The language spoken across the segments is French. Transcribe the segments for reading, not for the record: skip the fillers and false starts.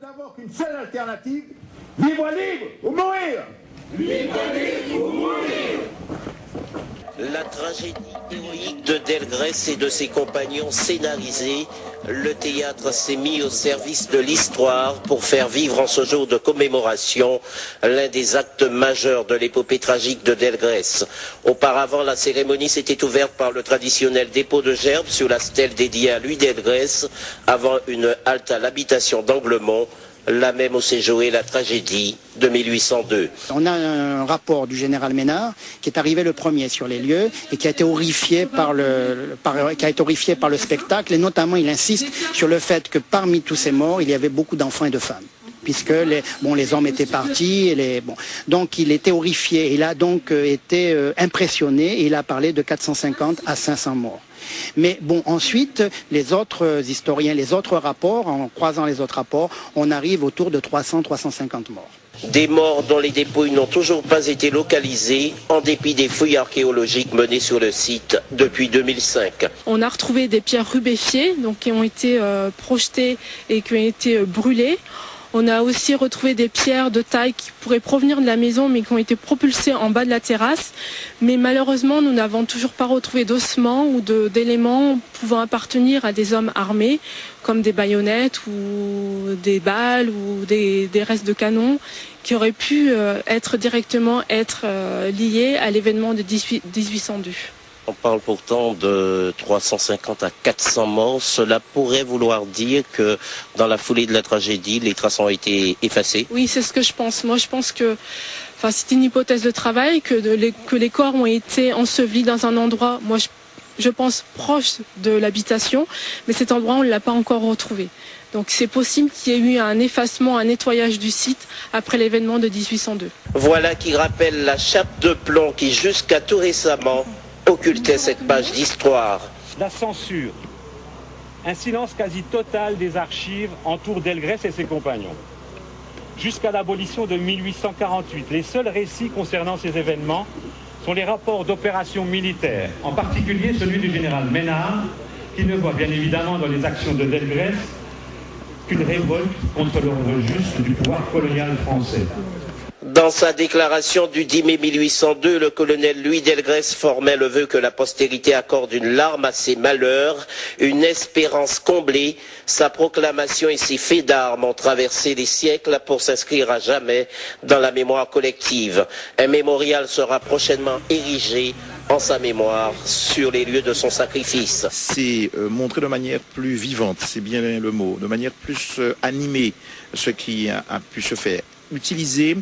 n'avons qu'une seule alternative, vivre libre ou mourir. Vivre libre ou mourir. La tragédie héroïque de Delgrès et de ses compagnons scénarisée, le théâtre s'est mis au service de l'histoire pour faire vivre en ce jour de commémoration l'un des actes majeurs de l'épopée tragique de Delgrès. Auparavant, la cérémonie s'était ouverte par le traditionnel dépôt de gerbes sur la stèle dédiée à Louis Delgrès, avant une halte à l'habitation d'Anglemont, là même où s'est jouée la tragédie de 1802. On a un rapport du général Ménard qui est arrivé le premier sur les lieux et qui a été horrifié par le spectacle, et notamment il insiste sur le fait que parmi tous ces morts, il y avait beaucoup d'enfants et de femmes, puisque les hommes étaient partis, donc il était horrifié. Il a donc été impressionné et il a parlé de 450 à 500 morts. Mais bon, ensuite, les autres historiens, les autres rapports, en croisant les autres rapports, on arrive autour de 300-350 morts. Des morts dont les dépouilles n'ont toujours pas été localisées, en dépit des fouilles archéologiques menées sur le site depuis 2005. On a retrouvé des pierres rubéfiées, donc qui ont été projetées et qui ont été brûlées. On a aussi retrouvé des pierres de taille qui pourraient provenir de la maison mais qui ont été propulsées en bas de la terrasse. Mais malheureusement, nous n'avons toujours pas retrouvé d'ossements ou d'éléments pouvant appartenir à des hommes armés, comme des baïonnettes ou des balles ou des restes de canons qui auraient pu directement être liés à l'événement de 1802. On parle pourtant de 350 à 400 morts. Cela pourrait vouloir dire que dans la foulée de la tragédie, les traces ont été effacées. Oui, c'est ce que je pense. Moi, je pense que c'est une hypothèse de travail, que les corps ont été ensevelis dans un endroit, moi je pense, proche de l'habitation, mais cet endroit, on ne l'a pas encore retrouvé. Donc c'est possible qu'il y ait eu un effacement, un nettoyage du site après l'événement de 1802. Voilà qui rappelle la chape de plomb qui, jusqu'à tout récemment, occultait cette page d'histoire. La censure, un silence quasi total des archives entoure Delgrès et ses compagnons. Jusqu'à l'abolition de 1848, les seuls récits concernant ces événements sont les rapports d'opérations militaires, en particulier celui du général Ménard, qui ne voit bien évidemment dans les actions de Delgrès qu'une révolte contre l'ordre juste du pouvoir colonial français. Dans sa déclaration du 10 mai 1802, le colonel Louis Delgrès formait le vœu que la postérité accorde une larme à ses malheurs, une espérance comblée. Sa proclamation et ses faits d'armes ont traversé les siècles pour s'inscrire à jamais dans la mémoire collective. Un mémorial sera prochainement érigé en sa mémoire sur les lieux de son sacrifice. C'est montrer de manière plus vivante, c'est bien le mot, de manière plus animée ce qui a pu se faire. Utiliser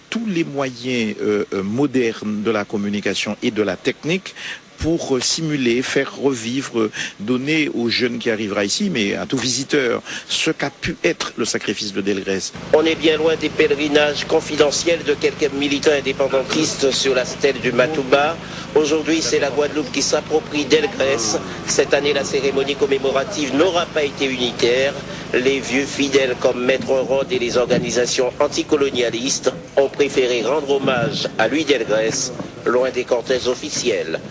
tous les moyens modernes de la communication et de la technique pour simuler, faire revivre, donner aux jeunes qui arrivera ici, mais à tout visiteur, ce qu'a pu être le sacrifice de Delgrès. On est bien loin des pèlerinages confidentiels de quelques militants indépendantistes sur la stèle du Matouba. Aujourd'hui, c'est la Guadeloupe qui s'approprie Delgrès. Cette année, la cérémonie commémorative n'aura pas été unitaire. Les vieux fidèles comme Maître Rode et les organisations anticolonialistes ont préféré rendre hommage à Louis Delgrès, loin des cortèges officiels.